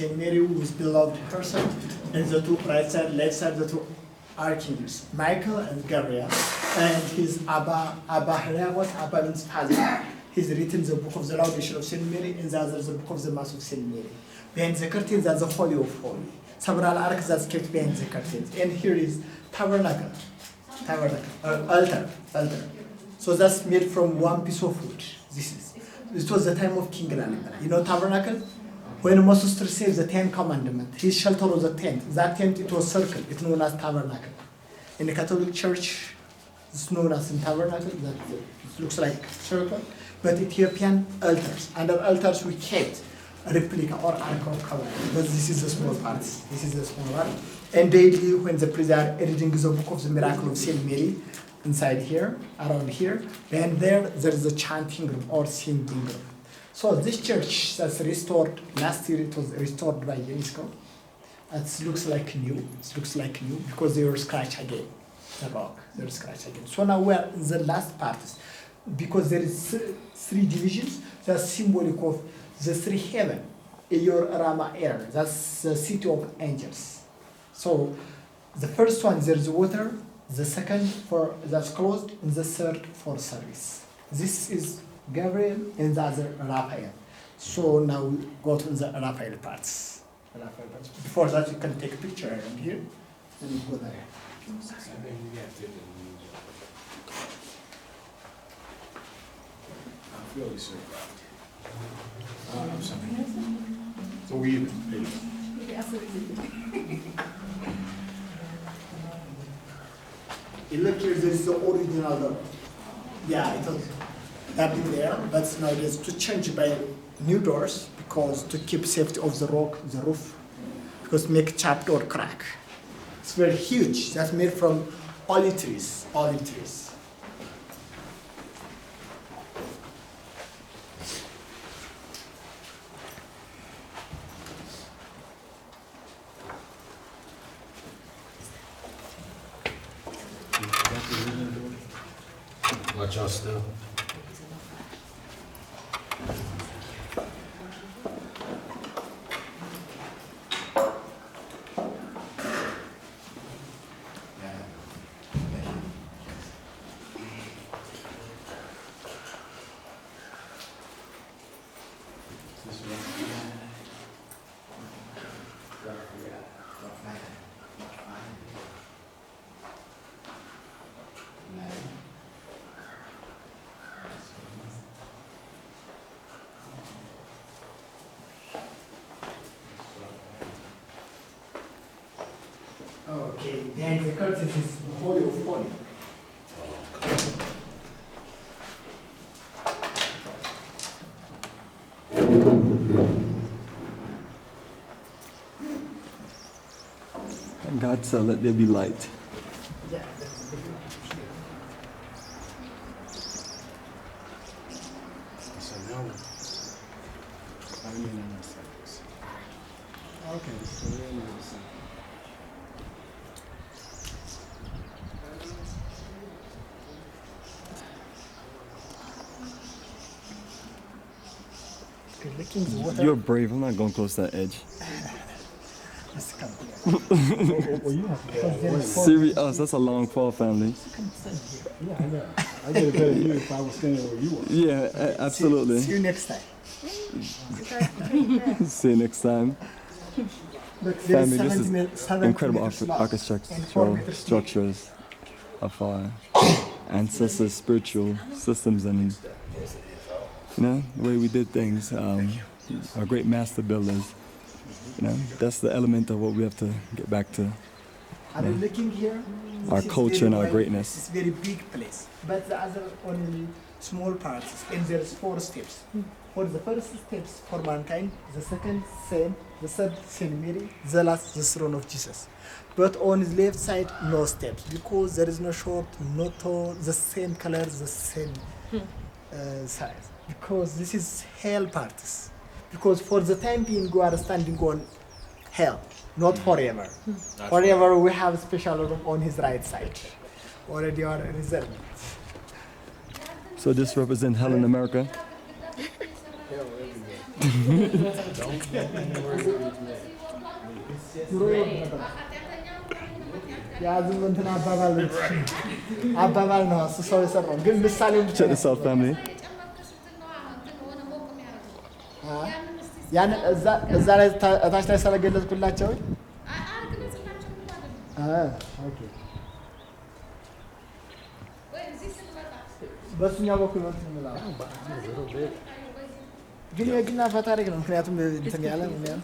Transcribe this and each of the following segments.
Saint Mary, who is beloved person, and the two right side, left side, the two archangels, Michael and Gabriel, and his Abba Hariagos, Abba means father. He's written the book of the Laudation of Saint Mary, and the other the book of the Mass of Saint Mary. Behind the curtains, that's the Holy of Holy. Several arcs that's kept behind the curtains. And here is tabernacle, altar. So that's made from one piece of wood. This was the time of King Lalibela. You know tabernacle? When Moses received the 10 Commandments, his shelter was a tent. That tent, it was circle. It's known as tabernacle. In the Catholic Church, it's known as in tabernacle. That it looks like circle. But Ethiopian altars. Under altars, we kept a replica or ark of covenant. But this is the small part. This is the small part. And daily, when the priests are reading the book of the miracle of Saint Mary, inside here, around here, then there is a chanting room or singing room. So this church that's restored, last year it was restored by UNESCO. It looks like new. It looks like new because they were scratched again. The rock, they were scratched again. So now we're in the last part because there is 3 divisions. That's symbolic of the 3 heaven. Your Rama air. That's the city of angels. So the first one there's water. The second for that's closed, and the third for service. This is Gabriel and the other Raphael. So now we go to the Raphael parts. Before that, you can take a picture around here, and you go there. I'm really sorry. I'm sorry. So we even. Look here, there is the original. Yeah, it was that been there, but nowadays to change by new doors because to keep safety of the rock, the roof, because make chapped or crack. It's very huge. That's made from olive trees. Watch out still. Okay, then the curtain is Holy of Holy. And God said, let there be light. Yeah, that's the big So now, I mean, Okay, so we're on the other side. Okay, licking the water. You're brave. I'm not going close to that edge. Just come here. Serious. That's a long fall, family. yeah. I get a better view if I was standing where you were. Yeah, absolutely. See you next time. See you next time. Look, there Family, this is 70 incredible meters long and 4 architectural meters deep. structures of our ancestors' spiritual systems and, you know, the way we did things. Our great master builders. You know, that's the element of what we have to get back to. Are you looking here? Our This is culture very and our wide, greatness. It's very big place. But the other only small parts, and there's 4 steps. For the first steps for mankind, the second Saint, the third Saint Mary, the last the throne of Jesus. But on his left side, no steps because there is no short, no tall, the same color, the same size. Because this is hell parts. Because for the time being, we are standing on hell, not forever. Forever, we have a special room on his right side. Already are reserved. So this represents hell in America. ድሮ ይወድ ነበር። ያ ዝም እንትን አባባል ነው እሱ ሰው የሰራው ግን ምሳሌውን ብቻ Check this out, family. ያን እዛ ላይ እታች ላይ ስለገለጽኩላቸው ኦኬ በሱኛው በኩል ነው እንትን ግን የግና ፈታሪክ ነው ምክንያቱም እንትን ያለ ምን ያለ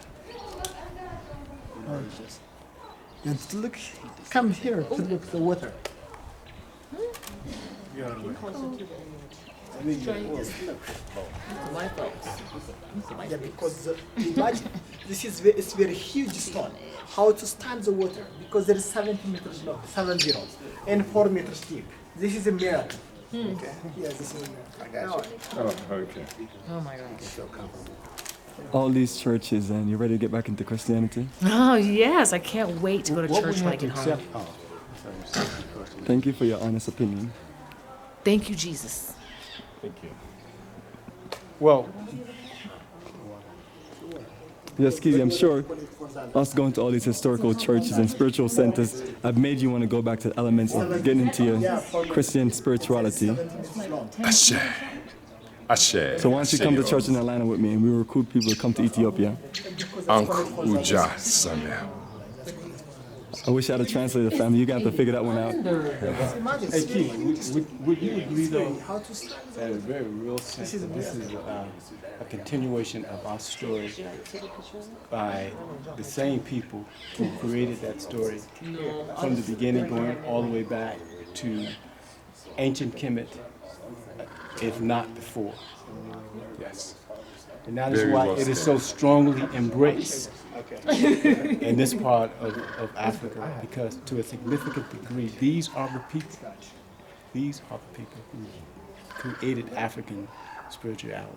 to look come here to look the water yeah, because imagine this is it's very huge stone how to stand the water because there is 70 meters long 70 and 4 meters deep this is a miracle okay yeah this is a miracle I got you. Oh, okay. Oh my gosh. All these churches, and you ready to get back into Christianity? Oh yes, I can't wait to go to church when I get home. Thank you for your honest opinion. Thank you, Jesus. Thank you. Well, Yes, Kiki, I'm sure us going to all these historical churches and spiritual centers have made you want to go back to the elements of getting into your Christian spirituality. Ashe. Ashe. So why don't you come to church in Atlanta with me and we will recruit people to come to Ethiopia. Uncle Uja Samia. I wish I had a translator, family. You're going to have to figure that one out. Hey, Keith, would you agree, though, that in a very real sense, this is a continuation of our story by the same people who created that story from the beginning, going all the way back to ancient Kemet, if not before. Yes. And that is Very why well it is said. so strongly embraced in this part of Africa, because to a significant degree, these are the people who created African spirituality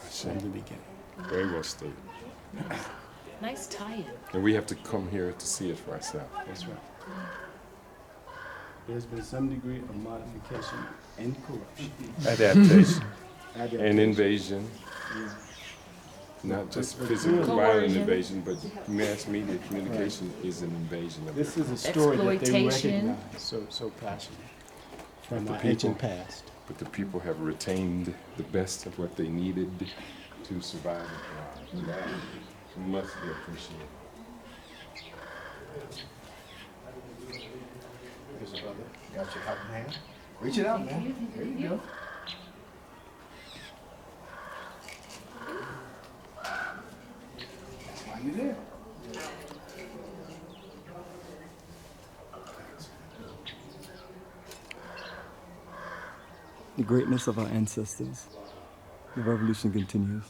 from the beginning. Very well stated. Nice tie-in. And we have to come here to see it for ourselves. That's right. There's been some degree of modification and corruption. Adaptation and invasion. Not just physical violent Coercion. invasion, but mass media communication is an invasion of This is a story that they Exploitation. recognize so passionately from the our people. ancient past. But the people have retained the best of what they needed to survive and thrive. And that must be appreciated. Here's a brother. Got your helping hand. Reach it out, man. There you go. That's why you're there. The greatness of our ancestors. The revolution continues.